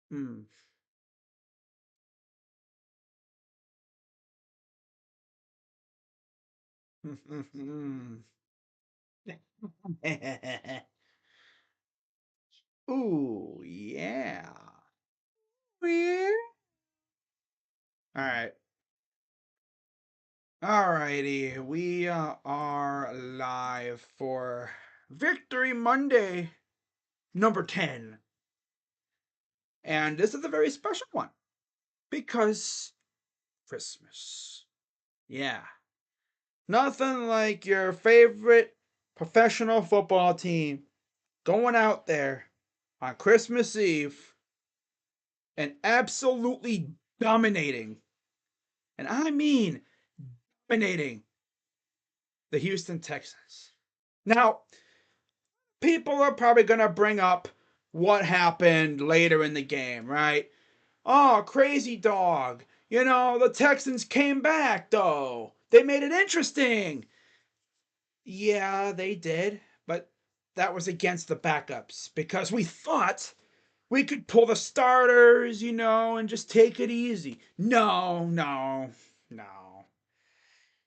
Hmm. Ooh, yeah. Yeah. All right. Alrighty, we are live for Victory Monday number 10. And this is a very special one because Christmas. Yeah. Nothing like your favorite professional football team going out there on Christmas Eve and absolutely dominating. And I mean dominating the Houston Texans. Now, people are probably going to bring up what happened later in the game, right? Oh, crazy dog. You know, the Texans came back, though. They made it interesting. Yeah, they did. But that was against the backups because we thought we could pull the starters, and just take it easy. No, no, no.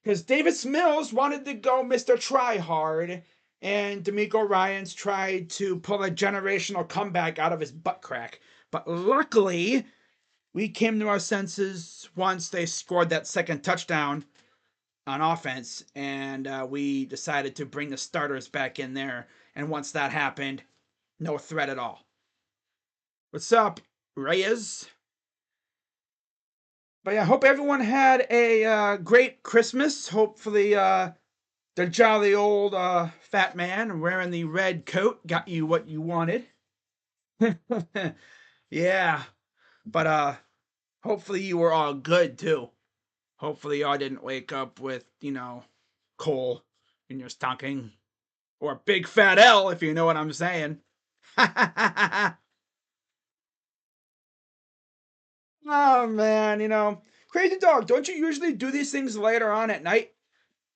Because Davis Mills wanted to go Mr. Tryhard, and D'Amico Ryans tried to pull a generational comeback out of his butt crack. But luckily, we came to our senses once they scored that second touchdown on offense, and we decided to bring the starters back in there. And once that happened, no threat at all. What's up, Reyes? But yeah, I hope everyone had a great Christmas. Hopefully, the jolly old fat man wearing the red coat got you what you wanted. Yeah, but hopefully you were all good too. Hopefully y'all didn't wake up with, coal in your stocking or big fat L if you know what I'm saying. Oh man, crazy dog. Don't you usually do these things later on at night?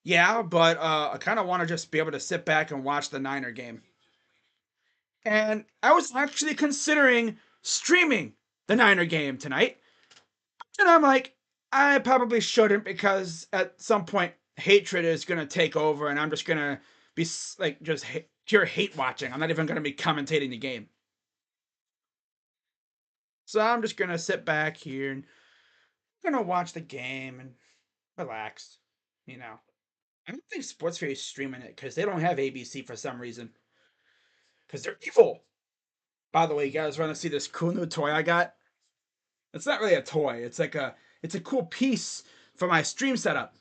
Yeah, but I kind of want to just be able to sit back and watch the Niner game. And I was actually considering streaming the Niner game tonight. And I'm like, I probably shouldn't because at some point hatred is going to take over and I'm just going to be like just pure hate watching. I'm not even going to be commentating the game. So I'm just going to sit back here and going to watch the game and relax, you know. I don't think Sports is streaming it because they don't have ABC for some reason. Because they're evil. By the way, you guys want to see this cool new toy I got? It's not really a toy. It's a cool piece for my stream setup.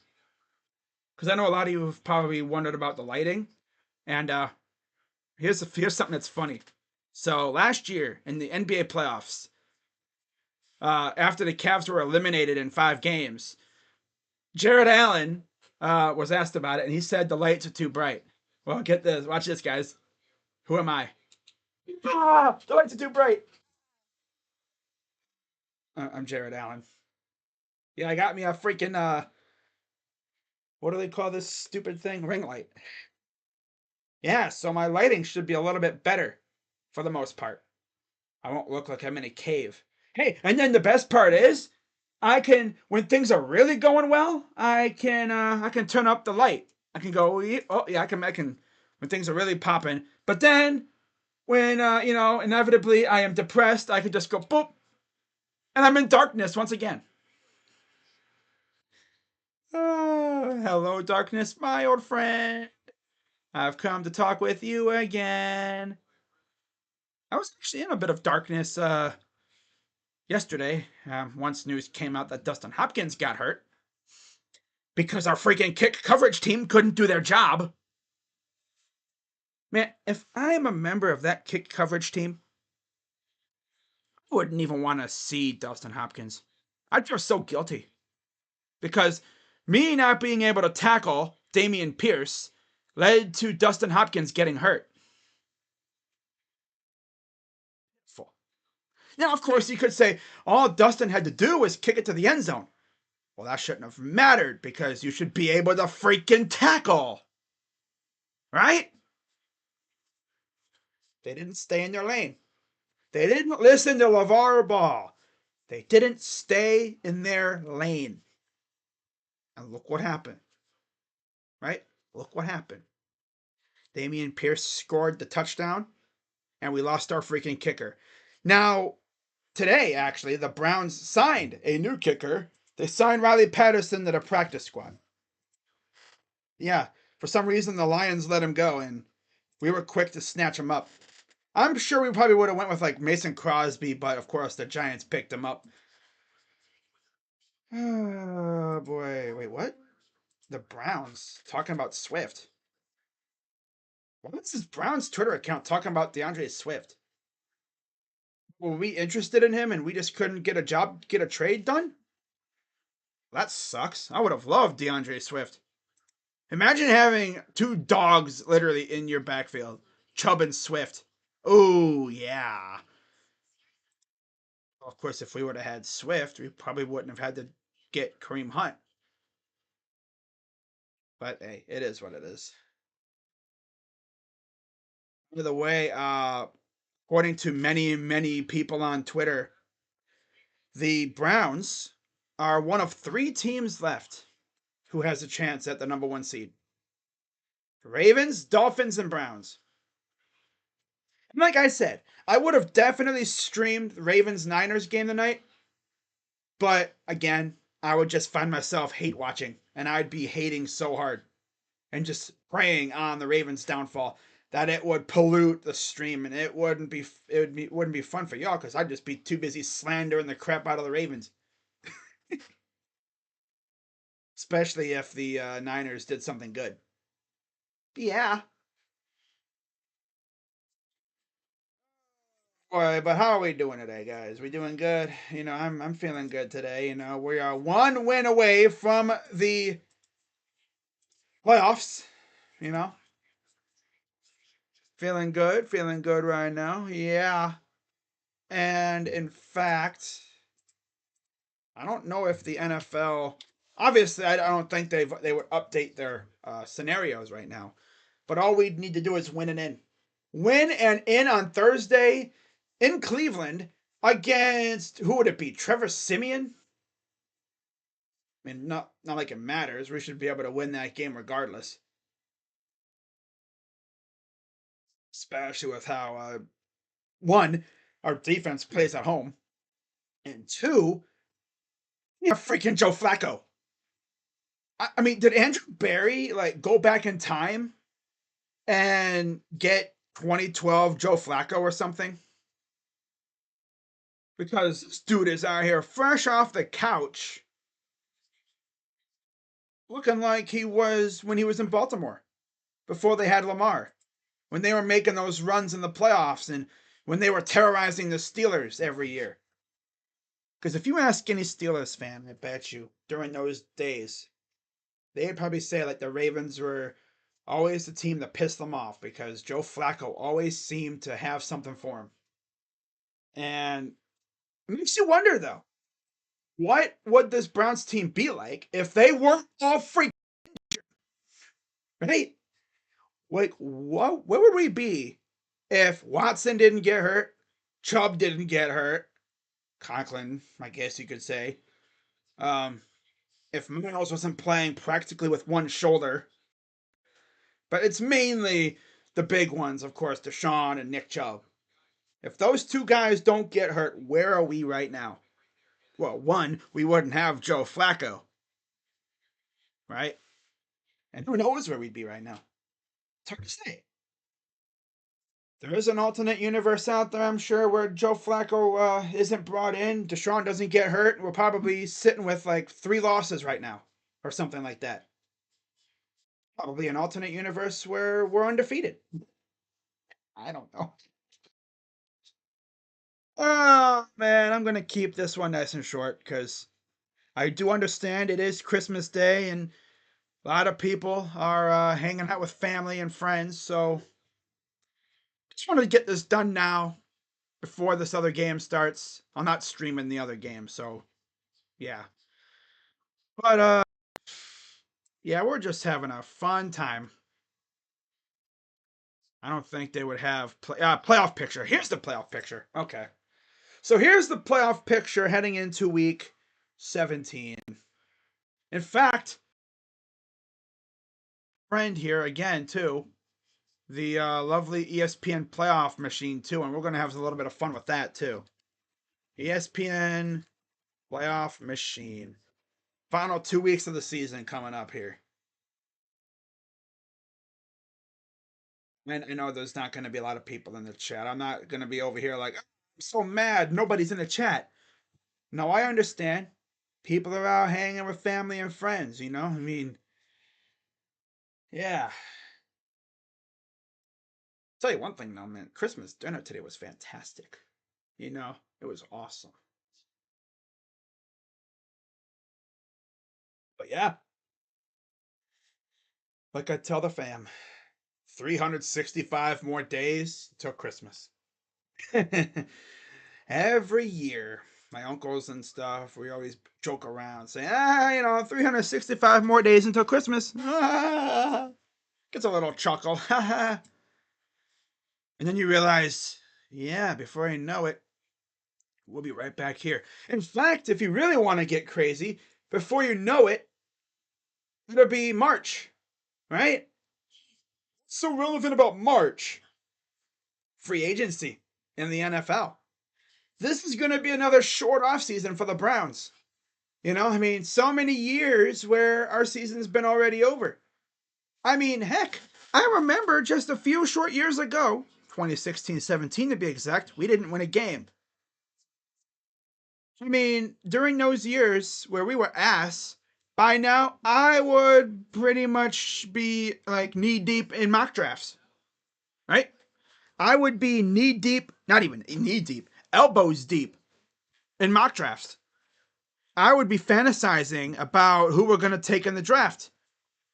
Because I know a lot of you have probably wondered about the lighting, and here's something that's funny. So last year in the NBA playoffs, after the Cavs were eliminated in 5 games, Jared Allen was asked about it, and he said the lights are too bright. Well, get this. Watch this, guys. Who am I? Ah, the lights are too bright. I'm Jared Allen. Yeah, I got me a freaking what do they call this stupid thing? Ring light. Yeah, so my lighting should be a little bit better for the most part. I won't look like I'm in a cave. Hey, and then the best part is I can when things are really going well, I can turn up the light. I can go oh yeah, I can when things are really popping. But then when inevitably I am depressed, I can just go boop and I'm in darkness once again. Oh, hello darkness, my old friend. I've come to talk with you again. I was actually in a bit of darkness yesterday, once news came out that Dustin Hopkins got hurt because our freaking kick coverage team couldn't do their job. Man, if I'm a member of that kick coverage team, I wouldn't even want to see Dustin Hopkins. I'd feel so guilty because me not being able to tackle Damian Pierce led to Dustin Hopkins getting hurt. Now, of course, you could say all Dustin had to do was kick it to the end zone. Well, that shouldn't have mattered because you should be able to freaking tackle. Right? They didn't stay in their lane. They didn't listen to LeVar Ball. They didn't stay in their lane. And look what happened. Right? Look what happened. Damian Pierce scored the touchdown, and we lost our freaking kicker. Now, today, actually, the Browns signed a new kicker. They signed Riley Patterson to the practice squad. Yeah, for some reason, the Lions let him go, and we were quick to snatch him up. I'm sure we probably would have went with like Mason Crosby, but of course the Giants picked him up. Oh boy, wait, what? The Browns talking about Swift. What's this Browns Twitter account talking about DeAndre Swift? Were we interested in him and we just couldn't get a trade done? That sucks. I would have loved DeAndre Swift. Imagine having two dogs literally in your backfield, Chubb and Swift. Oh yeah. Well, of course, if we would have had Swift, we probably wouldn't have had to get Kareem Hunt. But hey, it is what it is. By the way, according to many people on Twitter, the Browns are one of three teams left who has a chance at the number one seed. Ravens, Dolphins, and Browns. And like I said, I would have definitely streamed the Ravens Niners game tonight, but again, I would just find myself hate watching, and I'd be hating so hard and just preying on the Ravens' downfall that it would pollute the stream and it wouldn't be fun for y'all because I'd just be too busy slandering the crap out of the Ravens. Especially if the Niners did something good. Yeah. Boy, but how are we doing today, guys? We doing good? I'm feeling good today. We are one win away from the playoffs. You know, feeling good right now. Yeah. And in fact, I don't know if the NFL. Obviously, I don't think they would update their scenarios right now. But all we need to do is win and in on Thursday in Cleveland against who would it be? Trevor Simeon. I mean, not like it matters. We should be able to win that game regardless. Especially with how one, our defense plays at home, and two, we have freaking Joe Flacco. I mean, did Andrew Barry like go back in time and get 2012 Joe Flacco or something? Because this dude is out here fresh off the couch, looking like he was when he was in Baltimore before they had Lamar, when they were making those runs in the playoffs and when they were terrorizing the Steelers every year. Because if you ask any Steelers fan, I bet you during those days, they'd probably say like the Ravens were always the team that pissed them off because Joe Flacco always seemed to have something for him. And it makes you wonder though, what would this Browns team be like if they weren't all freak right? Like what where would we be if Watson didn't get hurt, Chubb didn't get hurt, Conklin, I guess you could say. Um, if Miles wasn't playing practically with one shoulder, but it's mainly the big ones, of course, Deshaun and Nick Chubb. If those two guys don't get hurt, where are we right now? Well, one, we wouldn't have Joe Flacco, right? And who knows where we'd be right now? It's hard to say. There is an alternate universe out there, I'm sure, where Joe Flacco isn't brought in, Deshaun doesn't get hurt, and we're probably sitting with like 3 losses right now, or something like that. Probably an alternate universe where we're undefeated. I don't know. Oh man, I'm gonna keep this one nice and short because I do understand it is Christmas Day and a lot of people are hanging out with family and friends. So just wanted to get this done now before this other game starts. I'm not streaming the other game, so yeah. But yeah, we're just having a fun time. I don't think they would have playoff picture. Here's the playoff picture. Okay. So here's the playoff picture heading into week 17. In fact, friend here again too, the lovely ESPN playoff machine too, and we're gonna have a little bit of fun with that too. ESPN playoff machine. Final 2 weeks of the season coming up here. And I know there's not going to be a lot of people in the chat. I'm not going to be over here like, I'm so mad nobody's in the chat. No, I understand. People are out hanging with family and friends, you know? I mean, yeah. Tell you one thing though, man. Christmas dinner today was fantastic. You know, it was awesome. But yeah, like I tell the fam, 365 more days till Christmas. Every year, my uncles and stuff, we always joke around saying, 365 more days until Christmas. Gets a little chuckle. And then you realize, yeah, before I know it, we'll be right back here. In fact, if you really want to get crazy, before you know it, it'll be March, right? What's so relevant about March? Free agency in the NFL. This is going to be another short offseason for the Browns. You know, I mean, so many years where our season's been already over. I mean, heck, I remember just a few short years ago, 2016-17 to be exact, we didn't win a game. I mean, during those years where we were ass, by now I would pretty much be like knee deep in mock drafts, right? I would be knee deep, not even knee deep, elbows deep in mock drafts. I would be fantasizing about who we're going to take in the draft,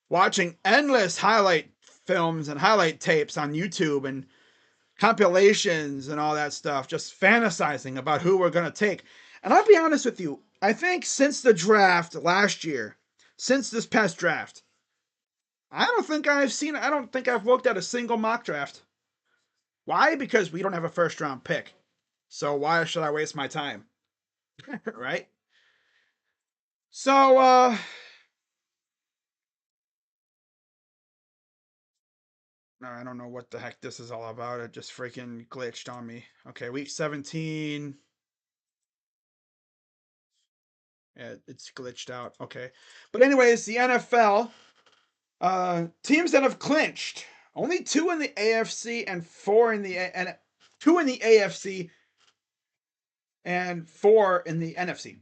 watching endless highlight films and highlight tapes on YouTube and compilations and all that stuff, just fantasizing about who we're going to take. And I'll be honest with you, I think since the draft last year, since this past draft, I don't think I've looked at a single mock draft. Why? Because we don't have a first round pick. So why should I waste my time? Right? So, I don't know what the heck this is all about. It just freaking glitched on me. Okay, week 17. Yeah, it's glitched out. Okay. But anyways, the NFL, teams that have clinched. Only two in the AFC and two in the AFC and four in the NFC.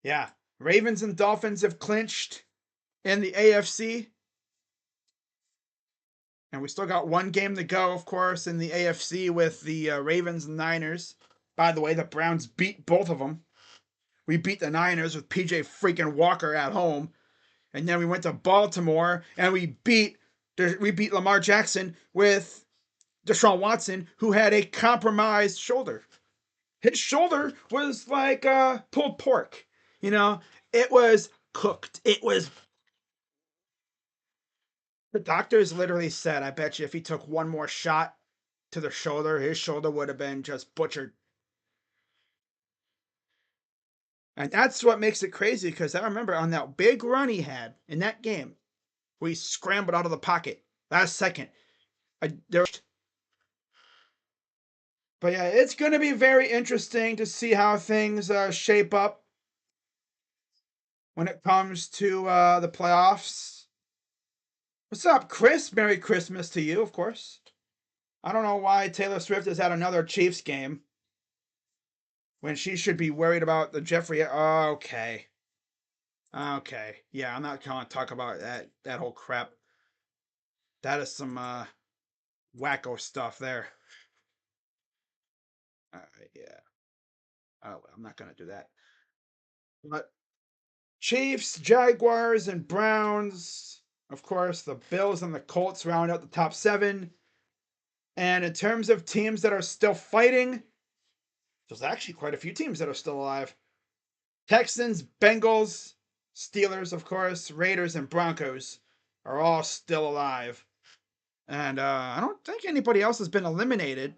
Yeah. Ravens and Dolphins have clinched in the AFC. And we still got one game to go, of course, in the AFC with the Ravens and Niners. By the way, the Browns beat both of them. We beat the Niners with PJ freaking Walker at home. And then we went to Baltimore and we beat Lamar Jackson with Deshaun Watson, who had a compromised shoulder. His shoulder was like pulled pork. You know, it was cooked. The doctors literally said, I bet you if he took one more shot to the shoulder, his shoulder would have been just butchered. And that's what makes it crazy, because I remember on that big run he had in that game, where he scrambled out of the pocket last second. But yeah, it's going to be very interesting to see how things shape up when it comes to the playoffs. What's up, Chris? Merry Christmas to you, of course. I don't know why Taylor Swift is at another Chiefs game when she should be worried about the Jeffrey. Okay. Okay. Yeah, I'm not going to talk about that whole crap. That is some wacko stuff there. Yeah. Oh, I'm not going to do that. But Chiefs, Jaguars, and Browns. Of course, the Bills and the Colts round out the top 7. And in terms of teams that are still fighting, there's actually quite a few teams that are still alive. Texans, Bengals, Steelers, of course, Raiders, and Broncos are all still alive. And I don't think anybody else has been eliminated.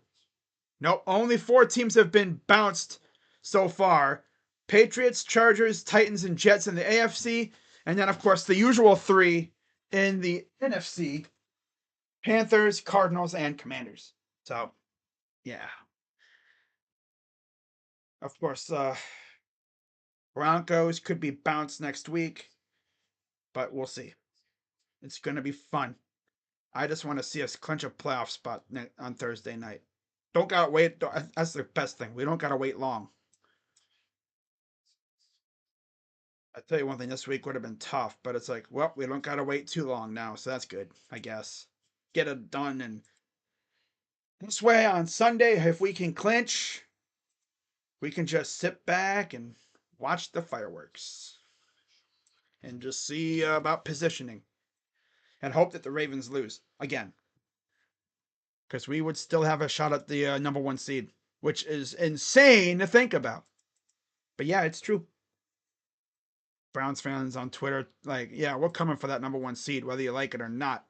Nope, only 4 teams have been bounced so far: Patriots, Chargers, Titans, and Jets in the AFC. And then, of course, the usual three in the NFC: Panthers, Cardinals, and Commanders. So, yeah. Of course, Broncos could be bounced next week, but we'll see. It's going to be fun. I just want to see us clinch a playoff spot on Thursday night. Don't gotta wait. That's the best thing. We don't gotta wait long. I tell you one thing, this week would have been tough, but it's like, well, we don't gotta wait too long now, so that's good, I guess. Get it done, and this way on Sunday, if we can clinch, we can just sit back and watch the fireworks and just see about positioning and hope that the Ravens lose again, because we would still have a shot at the number one seed, which is insane to think about. But yeah, it's true. Browns fans on Twitter, like, yeah, we're coming for that number one seed, whether you like it or not.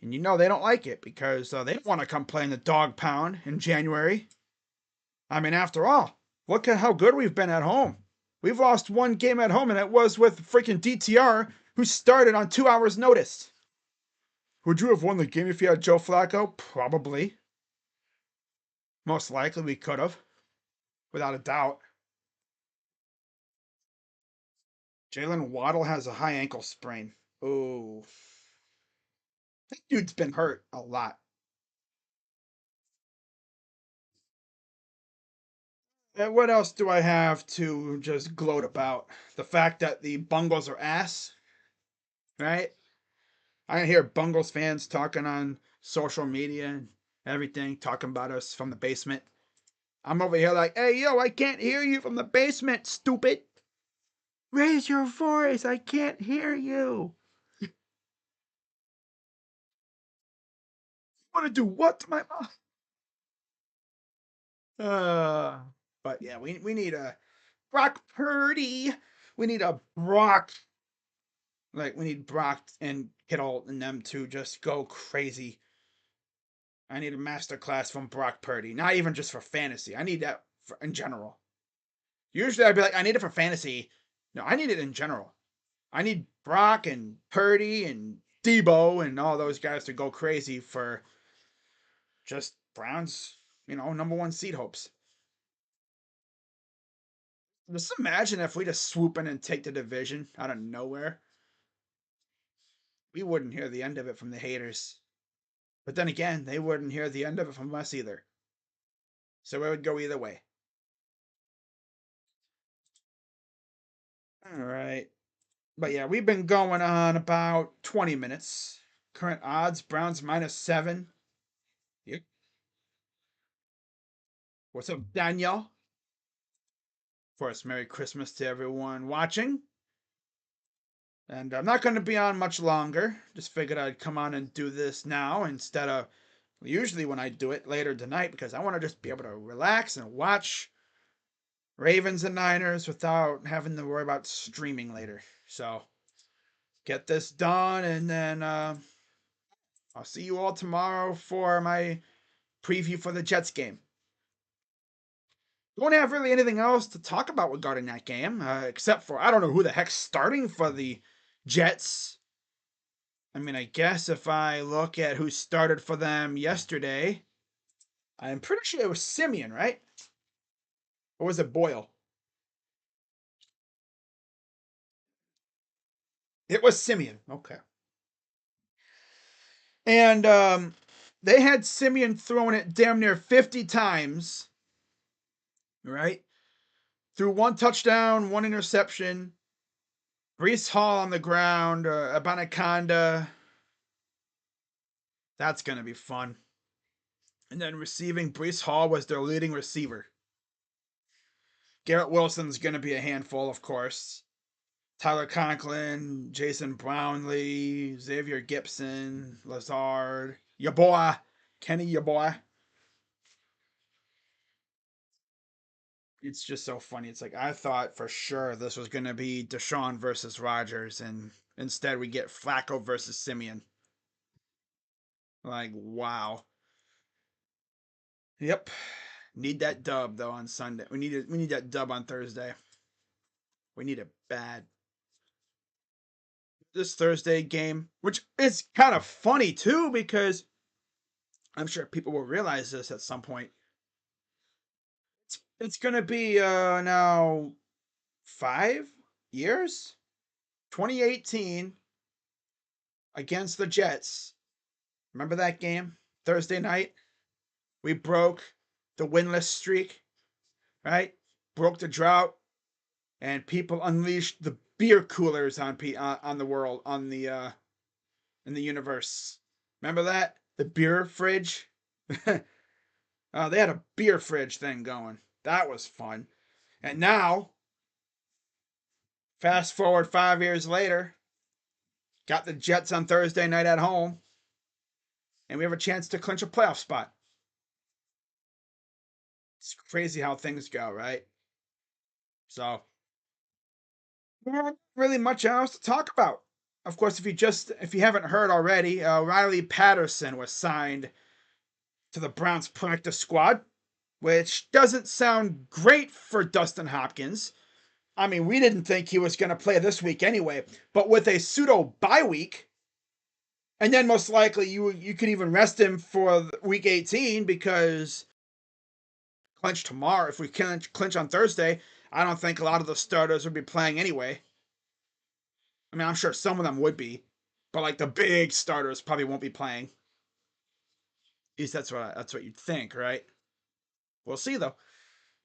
And you know they don't like it because they don't want to come play in the dog pound in January. I mean, after all, look at how good we've been at home. We've lost one game at home, and it was with freaking DTR, who started on 2 hours' notice. Would you have won the game if you had Joe Flacco? Probably. Most likely we could have, without a doubt. Jalen Waddle has a high ankle sprain. Oh, that dude's been hurt a lot. And what else do I have to just gloat about? The fact that the Bungles are ass, right? I hear Bungles fans talking on social media and everything, talking about us from the basement. I'm over here like, hey, yo, I can't hear you from the basement, stupid. Raise your voice. I can't hear you. Want to do what to my mom? But yeah, we need a Brock Purdy. We need a Brock. Like, we need Brock and Kittle and them to just go crazy. I need a master class from Brock Purdy. Not even just for fantasy. I need that in general. Usually I'd be like, I need it for fantasy. No, I need it in general. I need Brock and Purdy and Debo and all those guys to go crazy for just Browns, number one seed hopes. Just imagine if we just swoop in and take the division out of nowhere. We wouldn't hear the end of it from the haters. But then again, they wouldn't hear the end of it from us either. So it would go either way. All right. But yeah, we've been going on about 20 minutes. Current odds: Browns -7. Yep. What's up, Danielle? Of course, Merry Christmas to everyone watching. And I'm not going to be on much longer. Just figured I'd come on and do this now instead of usually when I do it later tonight, because I want to just be able to relax and watch Ravens and Niners without having to worry about streaming later. So get this done, and then I'll see you all tomorrow for my preview for the Jets game. Don't have really anything else to talk about regarding that game, except for I don't know who the heck's starting for the Jets. I mean, I guess if I look at who started for them yesterday, I'm pretty sure it was Simeon, right? Or was it Boyle? It was Simeon. Okay. And they had Simeon throwing it damn near 50 times, right? Threw one touchdown, one interception. Brees Hall on the ground, Abanaconda. That's going to be fun. And then receiving, Brees Hall was their leading receiver. Garrett Wilson's going to be a handful, of course. Tyler Conklin, Jason Brownlee, Xavier Gibson, Lazard, your boy, Kenny, your boy. It's just so funny. It's like I thought for sure this was going to be Deshaun versus Rodgers, and instead we get Flacco versus Simeon. Like, wow. Yep. Need that dub though on Sunday. We need that dub on Thursday. We need it bad. This Thursday game, which is kind of funny too, because I'm sure people will realize this at some point. It's gonna be now 5 years. 2018 against the Jets. Remember that game? Thursday night? We broke the winless streak, right? Broke the drought, and people unleashed the beer coolers on the world, on the in the universe. Remember that? The beer fridge? They had a beer fridge thing going. That was fun. And now, fast forward 5 years later, got the Jets on Thursday night at home, and we have a chance to clinch a playoff spot. It's crazy how things go, right? So, not really much else to talk about. Of course, if you haven't heard already, Riley Patterson was signed to the Browns practice squad, which doesn't sound great for Dustin Hopkins. I mean, we didn't think he was going to play this week anyway, but with a pseudo bye week, and then most likely you could even rest him for week 18 because clinch tomorrow. If we clinch on Thursday, I don't think a lot of the starters would be playing anyway. I mean, I'm sure some of them would be, but like the big starters probably won't be playing. At least that's what you'd think, right? We'll see though.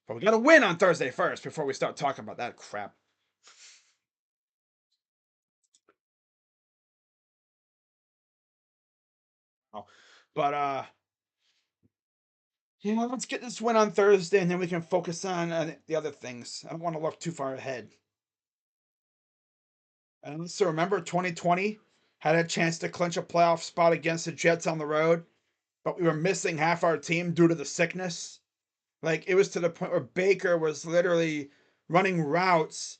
But we got to win on Thursday first before we start talking about that crap. Oh, but let's get this win on Thursday, and then we can focus on the other things. I don't want to look too far ahead. And so remember, 2020 had a chance to clinch a playoff spot against the Jets on the road, but we were missing half our team due to the sickness. Like it was to the point where Baker was literally running routes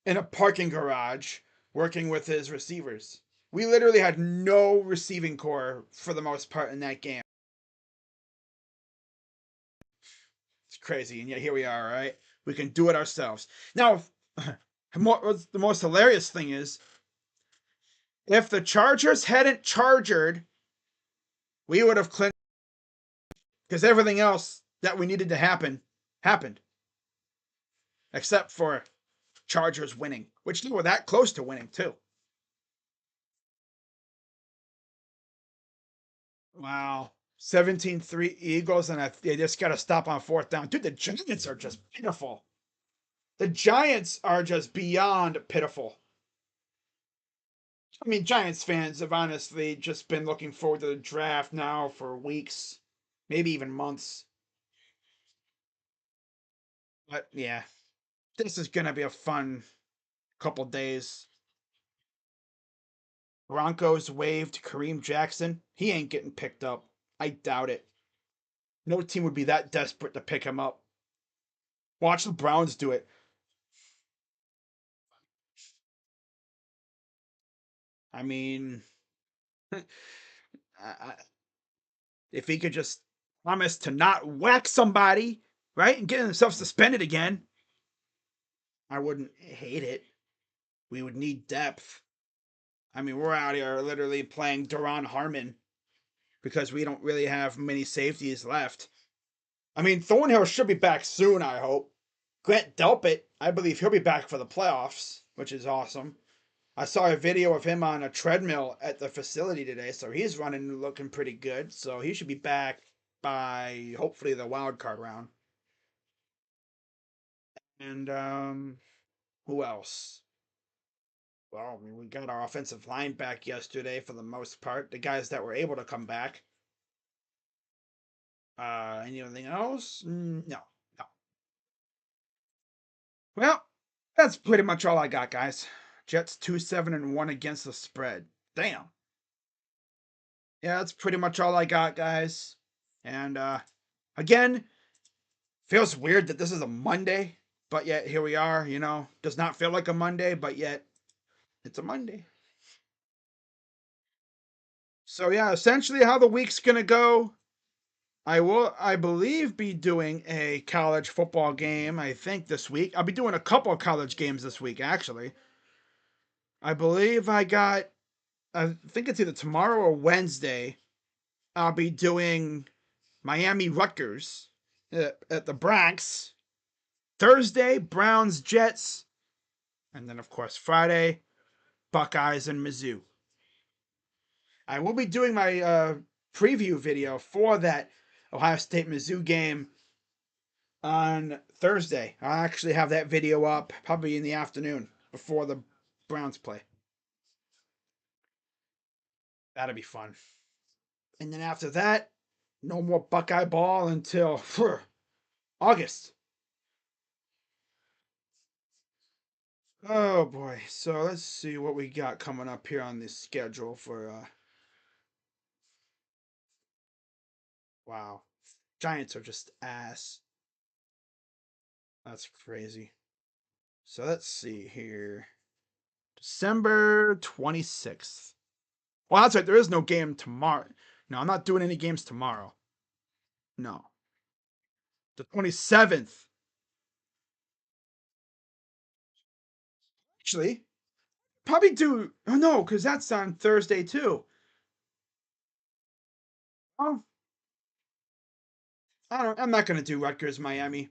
in a parking garage, working with his receivers. We literally had no receiving core for the most part in that game. It's crazy, and yet here we are, right? We can do it ourselves. Now, the most hilarious thing is, if the Chargers hadn't chargered, we would have clinched because everything else that we needed to happen happened, except for Chargers winning, which they were that close to winning too. Wow. 17-3 Eagles, and they just got to stop on fourth down. Dude, the Giants are just pitiful. The Giants are just beyond pitiful. I mean, Giants fans have honestly just been looking forward to the draft now for weeks, maybe even months. But yeah, this is going to be a fun couple days. Broncos waived Kareem Jackson. He ain't getting picked up. I doubt it. No team would be that desperate to pick him up. Watch the Browns do it. I mean, if he could just promise to not whack somebody, right, and get himself suspended again, I wouldn't hate it. We would need depth. I mean, we're out here literally playing Duron Harmon because we don't really have many safeties left. I mean, Thornhill should be back soon, I hope. Grant Delpit, I believe he'll be back for the playoffs, which is awesome. I saw a video of him on a treadmill at the facility today, so he's running looking pretty good. So he should be back by hopefully the wild card round. And who else? Well, I mean, we got our offensive line back yesterday for the most part. The guys that were able to come back. Anything else? No, no. Well, that's pretty much all I got, guys. Jets 2-7-1 against the spread. Damn. Yeah, that's pretty much all I got, guys. And again, feels weird that this is a Monday, but yet here we are. Does not feel like a Monday, but yet it's a Monday. So yeah, essentially how the week's gonna go. I believe, be doing a college football game. I think this week I'll be doing a couple of college games this week. Actually, I believe I think it's either tomorrow or Wednesday. I'll be doing Miami Rutgers at the Bronx. Thursday, Browns Jets, and then of course Friday, Buckeyes and Mizzou. I will be doing my preview video for that Ohio State Mizzou game on Thursday. I'll actually have that video up probably in the afternoon before the Browns play. That'll be fun. And then after that, no more Buckeye ball until August. Oh boy. So let's see what we got coming up here on this schedule for wow. Giants are just ass. That's crazy. So let's see here. December 26th. Well, that's right. There is no game tomorrow. No, I'm not doing any games tomorrow. No. The 27th. Actually, probably do. Oh, no, because that's on Thursday, too. Oh, I'm not going to do Rutgers Miami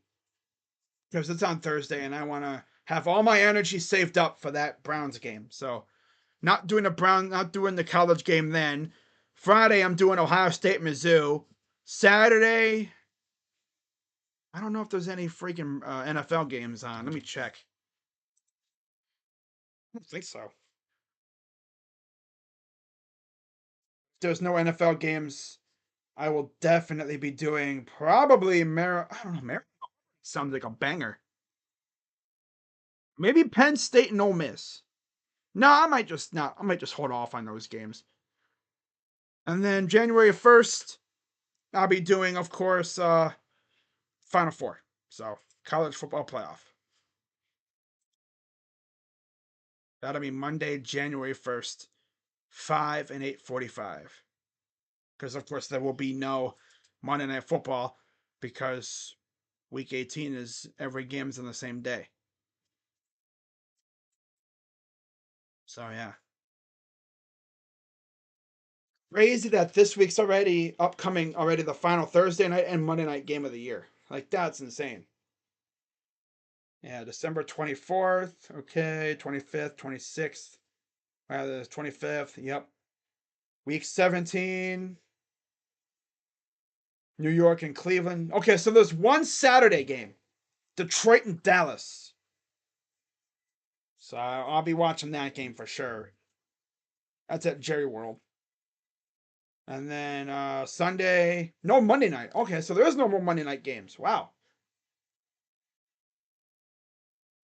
because it's on Thursday and I want to have all my energy saved up for that Browns game. So, not doing the college game then. Friday, I'm doing Ohio State Mizzou. Saturday, I don't know if there's any freaking NFL games on. Let me check. I don't think so. If there's no NFL games, I will definitely be doing probably I don't know. Sounds like a banger. Maybe Penn State and Ole Miss. No, I might just not. I might just hold off on those games. And then January 1st, I'll be doing, of course, Final Four. So college football playoff. That'll be Monday, January 1st, 5 and 8:45. Because of course there will be no Monday Night Football because Week 18 is every game's on the same day. So yeah. Crazy that this week's already upcoming already the final Thursday night and Monday night game of the year. Like that's insane. Yeah, December 24th. Okay, 25th, 26th. The 25th. Yep. Week 17. New York and Cleveland. Okay, so there's one Saturday game. Detroit and Dallas. So I'll be watching that game for sure. That's at Jerry World. And then Sunday, no Monday night. Okay, so there is no more Monday night games. Wow.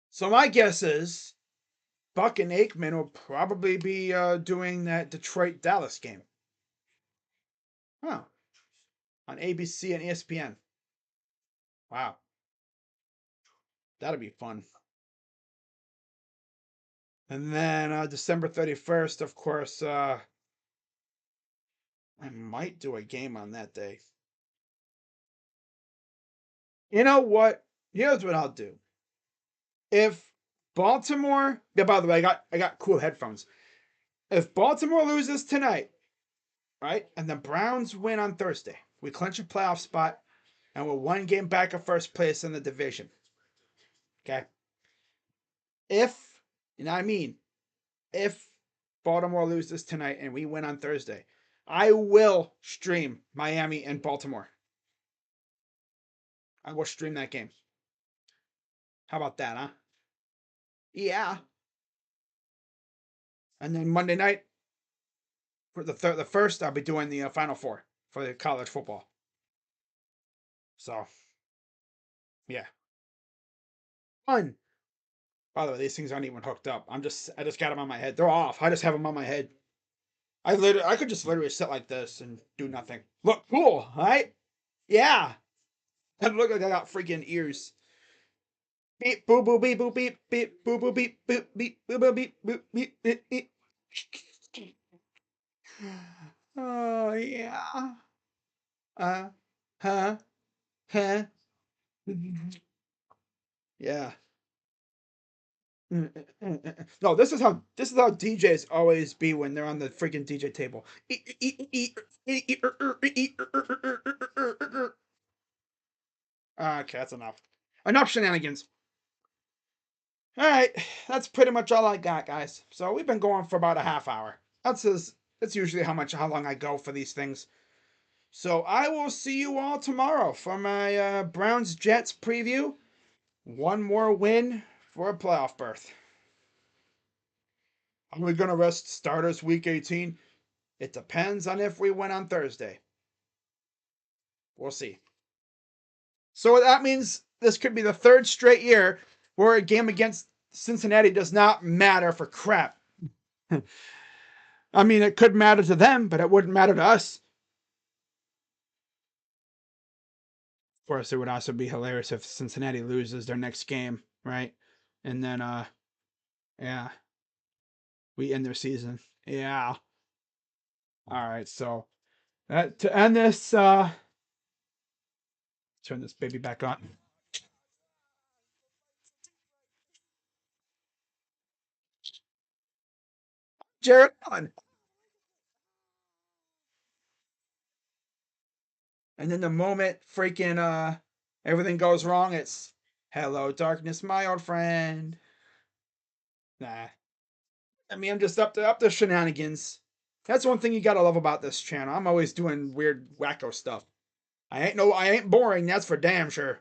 So my guess is Buck and Aikman will probably be doing that Detroit Dallas game. Huh. On ABC and ESPN. Wow. That'll be fun. And then December 31st, of course, I might do a game on that day. You know what? Here's what I'll do. If Baltimore, yeah, by the way, I got cool headphones. If Baltimore loses tonight, right, and the Browns win on Thursday, we clinch a playoff spot, and we're one game back of first place in the division. Okay. If, you know what I mean, if Baltimore loses tonight and we win on Thursday, I will stream Miami and Baltimore. I will stream that game. How about that, huh? Yeah. And then Monday night, for the first, I'll be doing the Final Four for the college football. So, yeah. Fun. By the way, these things aren't even hooked up. I just got them on my head. They're off. I just have them on my head. I could just literally sit like this and do nothing. Look cool, right? Yeah. I look like I got freaking ears. Beep boop boop beep boop beep beep boop boop beep boop beep boop boop beep boop beep beep beep. Oh, yeah. Huh? Huh? Yeah. No, this is how DJs always be when they're on the freaking DJ table. Okay, that's enough. Enough shenanigans. All right, that's pretty much all I got, guys. So we've been going for about a half hour. That's usually how long I go for these things. So I will see you all tomorrow for my Browns Jets preview. One more win for a playoff berth. Are we gonna rest starters week 18? It depends on if we win on Thursday. We'll see. So that means this could be the third straight year where a game against Cincinnati does not matter for crap. I mean, it could matter to them, but it wouldn't matter to us. Of course, it would also be hilarious if Cincinnati loses their next game, right? And then, yeah, we end their season. Yeah. All right. So to end this, turn this baby back on. Jared Allen. And then the moment freaking everything goes wrong, it's hello darkness, my old friend. Nah. I mean, I'm just up to shenanigans. That's one thing you gotta love about this channel. I'm always doing weird wacko stuff. I ain't boring, that's for damn sure.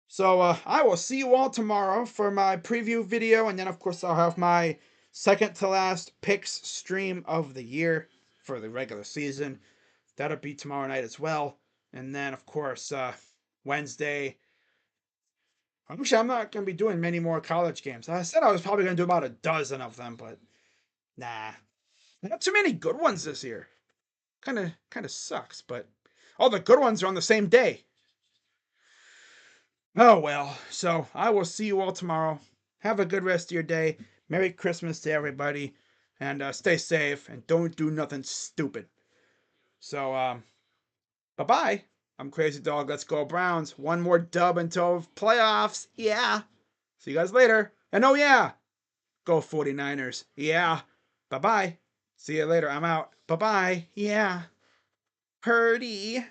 So I will see you all tomorrow for my preview video, and then of course I'll have my second to last picks stream of the year for the regular season. That'll be tomorrow night as well. And then of course Wednesday. Actually, I'm not gonna be doing many more college games. I said I was probably gonna do about a dozen of them, but nah. Not too many good ones this year. Kinda sucks, but all the good ones are on the same day. Oh well. So I will see you all tomorrow. Have a good rest of your day. Merry Christmas to everybody. And stay safe and don't do nothing stupid. So bye bye. I'm Crazy Dog. Let's go Browns. One more dub until playoffs. Yeah. See you guys later. And oh yeah. Go 49ers. Yeah. Bye bye. See you later. I'm out. Bye bye. Yeah. Purdy.